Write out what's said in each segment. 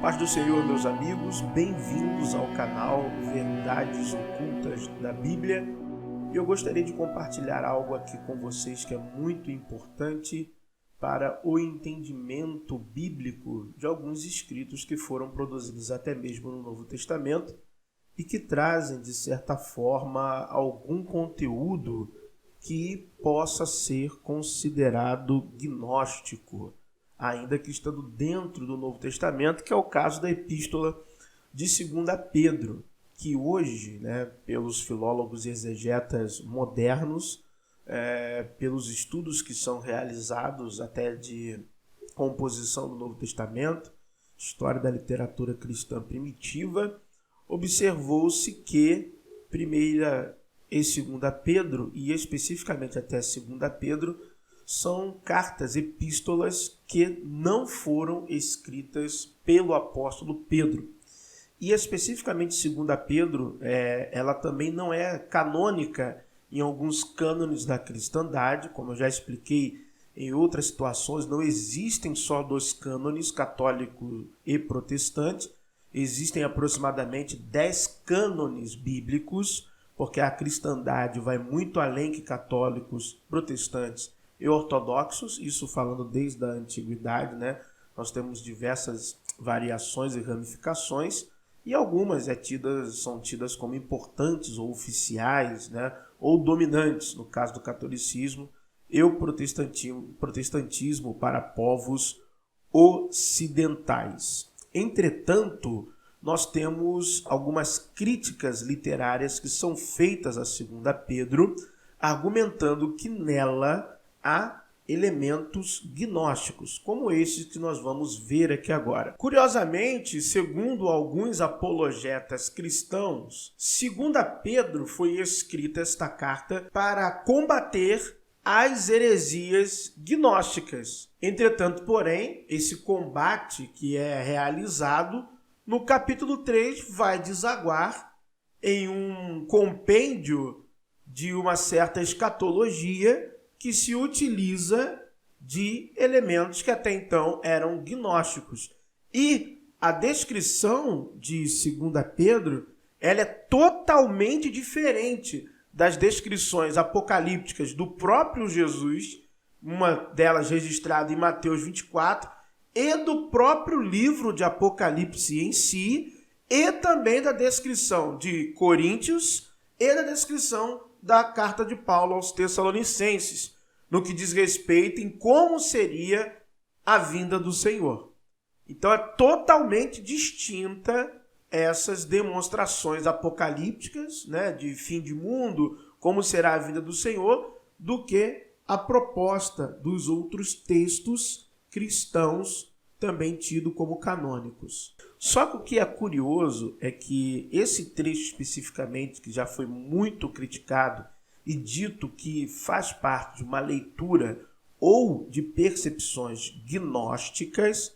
Paz do Senhor, meus amigos, bem-vindos ao canal Verdades Ocultas da Bíblia. Eu gostaria de compartilhar algo aqui com vocês que é muito importante para o entendimento bíblico de alguns escritos que foram produzidos até mesmo no Novo Testamento e que trazem, de certa forma, algum conteúdo que possa ser considerado gnóstico, ainda que estando dentro do Novo Testamento, que é o caso da Epístola de 2 Pedro, que hoje, pelos filólogos e exegetas modernos, pelos estudos que são realizados até de composição do Novo Testamento, história da literatura cristã primitiva, observou-se que 1 e 2 Pedro, e especificamente até 2 Pedro, são cartas, epístolas que não foram escritas pelo apóstolo Pedro. E especificamente 2 Pedro, ela também não é canônica em alguns cânones da cristandade, como eu já expliquei em outras situações, não existem só dois cânones, católico e protestante, existem aproximadamente 10 cânones bíblicos, porque a cristandade vai muito além que católicos, protestantes e ortodoxos, isso falando desde a antiguidade, Nós temos diversas variações e ramificações, e algumas são tidas como importantes ou oficiais, ou dominantes, no caso do catolicismo e o protestantismo para povos ocidentais. Entretanto, nós temos algumas críticas literárias que são feitas a 2 Pedro, argumentando que nela há elementos gnósticos, como estes que nós vamos ver aqui agora. Curiosamente, segundo alguns apologetas cristãos, 2 Pedro foi escrita esta carta para combater as heresias gnósticas. Entretanto, porém, esse combate que é realizado no capítulo 3 vai desaguar em um compêndio de uma certa escatologia que se utiliza de elementos que até então eram gnósticos. E a descrição de 2 Pedro, ela é totalmente diferente das descrições apocalípticas do próprio Jesus, uma delas registrada em Mateus 24, e do próprio livro de Apocalipse em si, e também da descrição de Coríntios e da descrição da carta de Paulo aos Tessalonicenses, no que diz respeito em como seria a vinda do Senhor. Então é totalmente distinta essas demonstrações apocalípticas, de fim de mundo, como será a vinda do Senhor, do que a proposta dos outros textos cristãos também tidos como canônicos. Só que o que é curioso é que esse trecho especificamente, que já foi muito criticado e dito que faz parte de uma leitura ou de percepções gnósticas,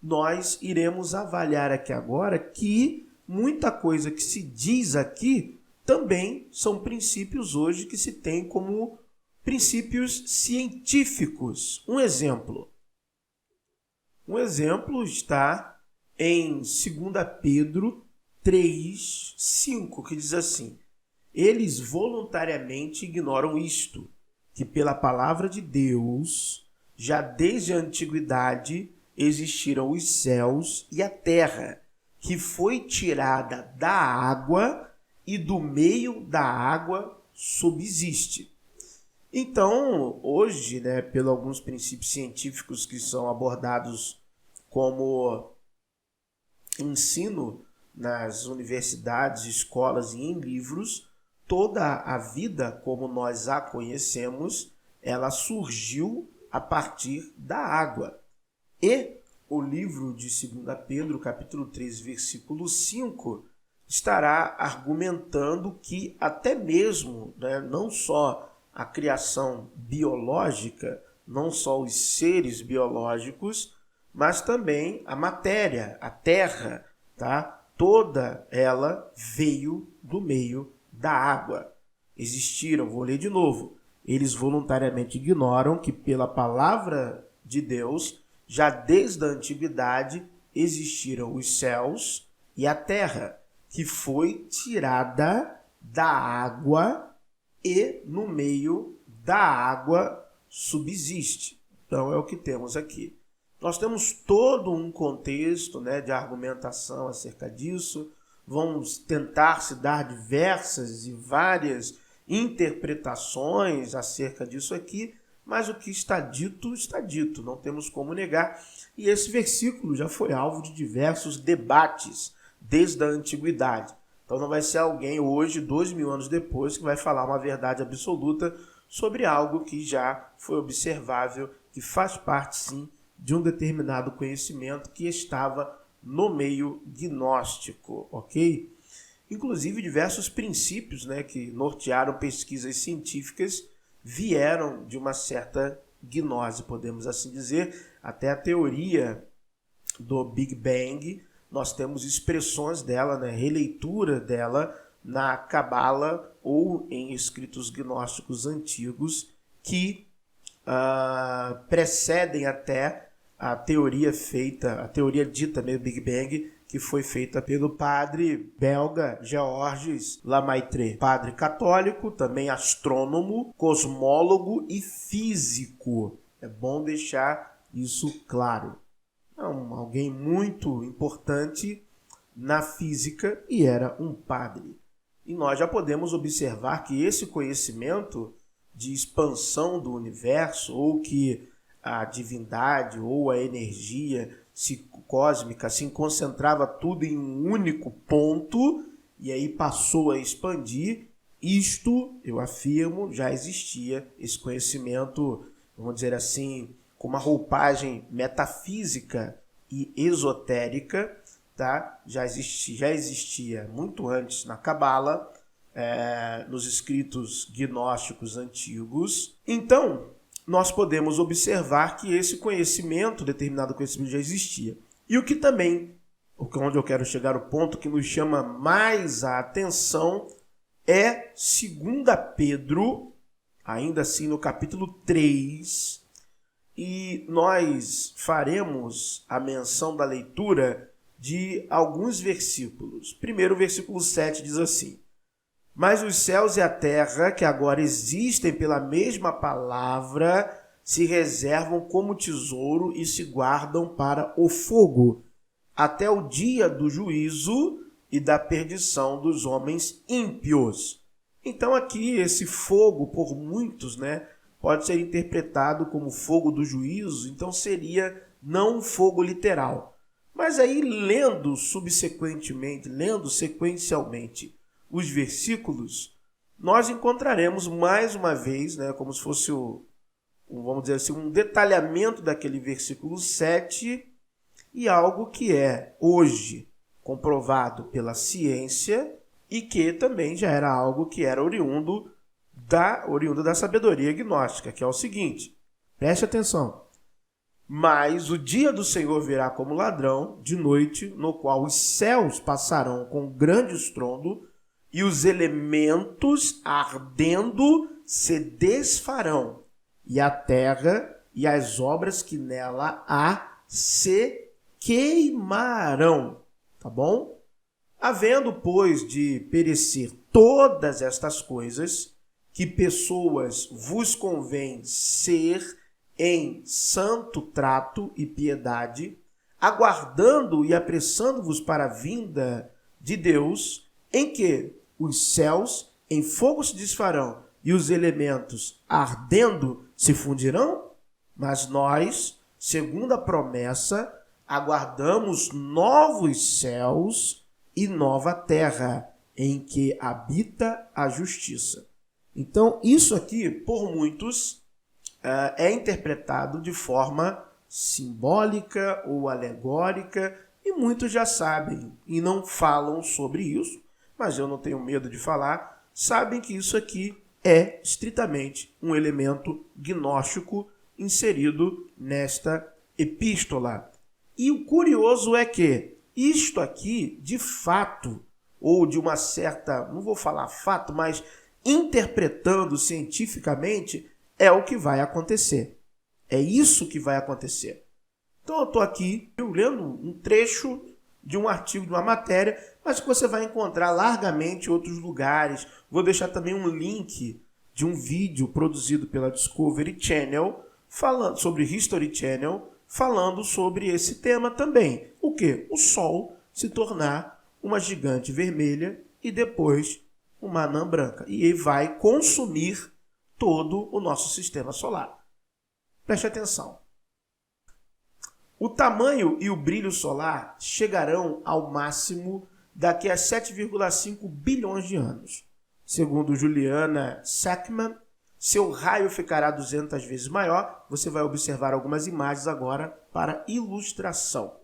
nós iremos avaliar aqui agora que muita coisa que se diz aqui também são princípios hoje que se tem como princípios científicos. Um exemplo está em 2 Pedro 3:5, que diz assim: eles voluntariamente ignoram isto, que pela palavra de Deus, já desde a antiguidade, existiram os céus e a terra, que foi tirada da água e do meio da água subsiste. Então, hoje, pelos alguns princípios científicos que são abordados como ensino nas universidades, escolas e em livros, toda a vida, como nós a conhecemos, ela surgiu a partir da água. E o livro de 2 Pedro, capítulo 3, versículo 5, estará argumentando que até mesmo, não só a criação biológica, não só os seres biológicos, mas também a matéria, a terra, toda ela veio do meio da água. Existiram, vou ler de novo, eles voluntariamente ignoram que pela palavra de Deus, já desde a antiguidade, existiram os céus e a terra, que foi tirada da água e no meio da água subsiste. Então é o que temos aqui. Nós temos todo um contexto, né, de argumentação acerca disso. Vamos tentar se dar diversas e várias interpretações acerca disso aqui, mas o que está dito, não temos como negar. E esse versículo já foi alvo de diversos debates desde a antiguidade. Então não vai ser alguém hoje, 2000 anos depois, que vai falar uma verdade absoluta sobre algo que já foi observável, que faz parte, sim, de um determinado conhecimento que estava no meio gnóstico, ok? Inclusive, diversos princípios, né, que nortearam pesquisas científicas vieram de uma certa gnose, podemos assim dizer. Até a teoria do Big Bang, nós temos expressões dela, né, releitura dela na Cabala ou em escritos gnósticos antigos que precedem até a teoria dita mesmo Big Bang, que foi feita pelo padre belga Georges Lemaitre, padre católico, também astrônomo, cosmólogo e físico. É bom deixar isso claro. É alguém muito importante na física e era um padre. E nós já podemos observar que esse conhecimento de expansão do universo, ou que a divindade ou a energia cósmica se concentrava tudo em um único ponto e aí passou a expandir, isto, eu afirmo, já existia esse conhecimento, vamos dizer assim, com uma roupagem metafísica e esotérica, tá? Já existia muito antes na Cabala, nos escritos gnósticos antigos. Então, nós podemos observar que esse conhecimento, determinado conhecimento, já existia. E o que também, onde eu quero chegar, o ponto que nos chama mais a atenção, é 2 Pedro, ainda assim no capítulo 3, e nós faremos a menção da leitura de alguns versículos. Primeiro, o versículo 7 diz assim: mas os céus e a terra, que agora existem pela mesma palavra, se reservam como tesouro e se guardam para o fogo, até o dia do juízo e da perdição dos homens ímpios. Então aqui esse fogo, por muitos, né, pode ser interpretado como fogo do juízo, então seria não um fogo literal. Mas aí lendo sequencialmente os versículos, nós encontraremos mais uma vez, né, como se fosse vamos dizer assim, um detalhamento daquele versículo 7 e algo que é hoje comprovado pela ciência e que também já era algo que era oriundo da sabedoria gnóstica, que é o seguinte, preste atenção: mas o dia do Senhor virá como ladrão de noite, no qual os céus passarão com grande estrondo e os elementos ardendo se desfarão, e a terra e as obras que nela há se queimarão. Tá bom? Havendo, pois, de perecer todas estas coisas, que pessoas vos convém ser em santo trato e piedade, aguardando e apressando-vos para a vinda de Deus, em que os céus em fogo se desfarão e os elementos ardendo se fundirão? Mas nós, segundo a promessa, aguardamos novos céus e nova terra, em que habita a justiça. Então, isso aqui, por muitos, é interpretado de forma simbólica ou alegórica, e muitos já sabem e não falam sobre isso, mas eu não tenho medo de falar, sabem que isso aqui é estritamente um elemento gnóstico inserido nesta epístola. E o curioso é que isto aqui, de fato, ou de uma certa, não vou falar fato, mas interpretando cientificamente, é o que vai acontecer. É isso que vai acontecer. Então eu estou aqui lendo um trecho de um artigo, de uma matéria, mas que você vai encontrar largamente em outros lugares. Vou deixar também um link de um vídeo produzido pela Discovery Channel, falando sobre History Channel, falando sobre esse tema também. O quê? O Sol se tornar uma gigante vermelha e depois uma anã branca. E vai consumir todo o nosso sistema solar. Preste atenção. O tamanho e o brilho solar chegarão ao máximo daqui a 7,5 bilhões de anos. Segundo Juliana Sackmann, seu raio ficará 200 vezes maior. Você vai observar algumas imagens agora para ilustração.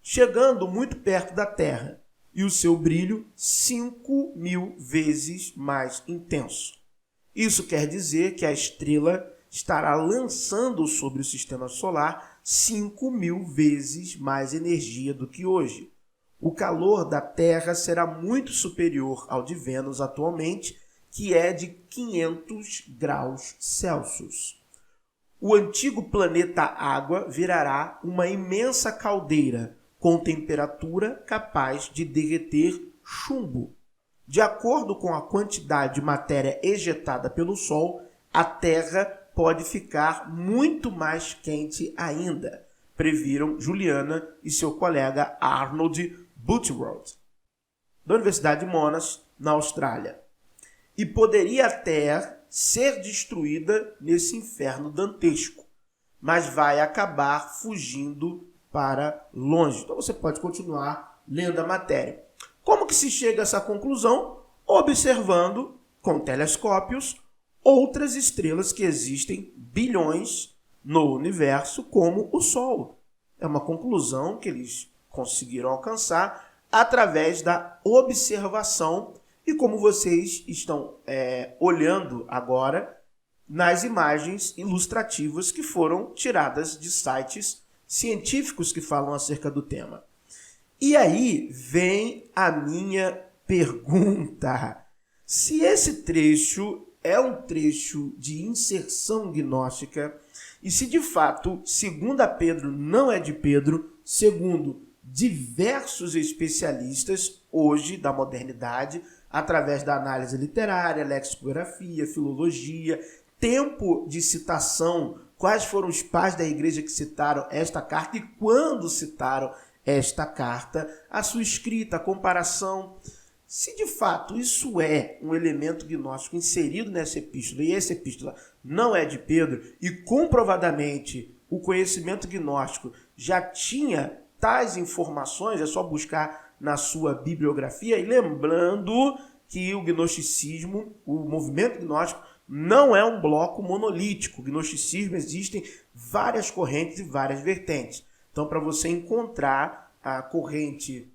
Chegando muito perto da Terra e o seu brilho 5.000 vezes mais intenso. Isso quer dizer que a estrela estará lançando sobre o sistema solar 5.000 vezes mais energia do que hoje. O calor da Terra será muito superior ao de Vênus atualmente, que é de 500 graus Celsius. O antigo planeta Água virará uma imensa caldeira com temperatura capaz de derreter chumbo. De acordo com a quantidade de matéria ejetada pelo Sol, a Terra pode ficar muito mais quente ainda, previram Juliana e seu colega Arnold Butterworth, da Universidade de Monash, na Austrália. E poderia até ser destruída nesse inferno dantesco, mas vai acabar fugindo para longe. Então você pode continuar lendo a matéria. Como que se chega a essa conclusão? Observando com telescópios outras estrelas que existem bilhões no universo, como o Sol. É uma conclusão que eles conseguiram alcançar através da observação e como vocês estão olhando agora nas imagens ilustrativas que foram tiradas de sites científicos que falam acerca do tema. E aí vem a minha pergunta. Se esse trecho é um trecho de inserção gnóstica, e se de fato, segundo Pedro, não é de Pedro, segundo diversos especialistas hoje da modernidade, através da análise literária, lexicografia, filologia, tempo de citação, quais foram os pais da igreja que citaram esta carta e quando citaram esta carta, a sua escrita, a comparação. Se de fato isso é um elemento gnóstico inserido nessa epístola, e essa epístola não é de Pedro, e comprovadamente o conhecimento gnóstico já tinha tais informações, é só buscar na sua bibliografia, e lembrando que o gnosticismo, o movimento gnóstico, não é um bloco monolítico. O gnosticismo existem várias correntes e várias vertentes. Então, para você encontrar a corrente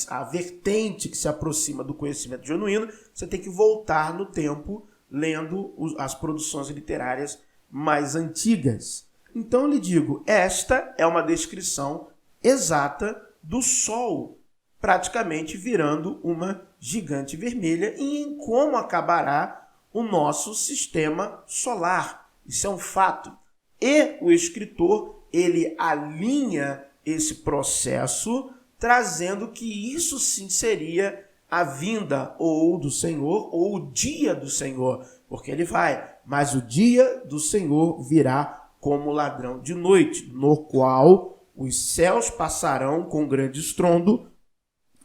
a vertente que se aproxima do conhecimento genuíno, você tem que voltar no tempo lendo as produções literárias mais antigas. Então eu lhe digo, esta é uma descrição exata do Sol, praticamente virando uma gigante vermelha, e em como acabará o nosso sistema solar. Isso é um fato. E o escritor, ele alinha esse processo trazendo que isso sim seria a vinda ou do Senhor ou o dia do Senhor, porque ele vai, mas o dia do Senhor virá como ladrão de noite, no qual os céus passarão com grande estrondo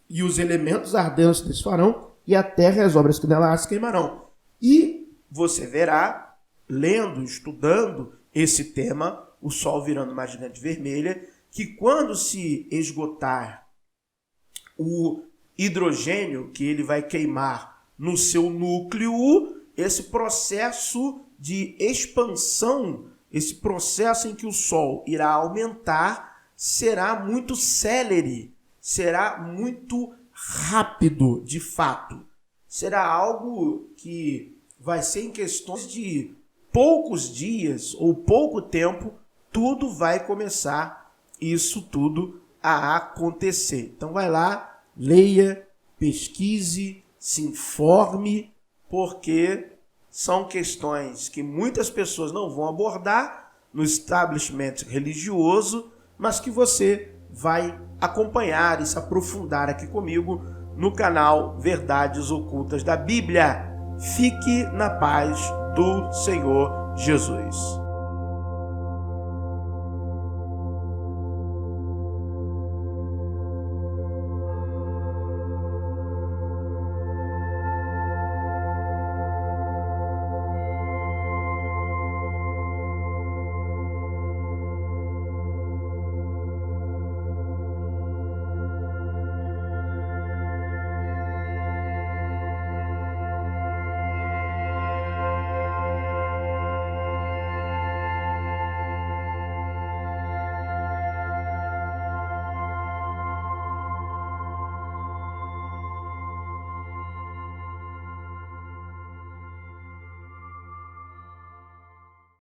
e os elementos ardentes se desfarão e a terra e as obras que nela há se queimarão. E você verá, lendo, estudando esse tema, o Sol virando uma gigante vermelha, que quando se esgotar o hidrogênio que ele vai queimar no seu núcleo, esse processo de expansão, esse processo em que o Sol irá aumentar, será muito célere, será muito rápido, de fato. Será algo que vai ser em questões de poucos dias ou pouco tempo, tudo vai começar isso tudo a acontecer. Então vai lá, leia, pesquise, se informe, porque são questões que muitas pessoas não vão abordar no establishment religioso, mas que você vai acompanhar e se aprofundar aqui comigo no canal Verdades Ocultas da Bíblia. Fique na paz do Senhor Jesus.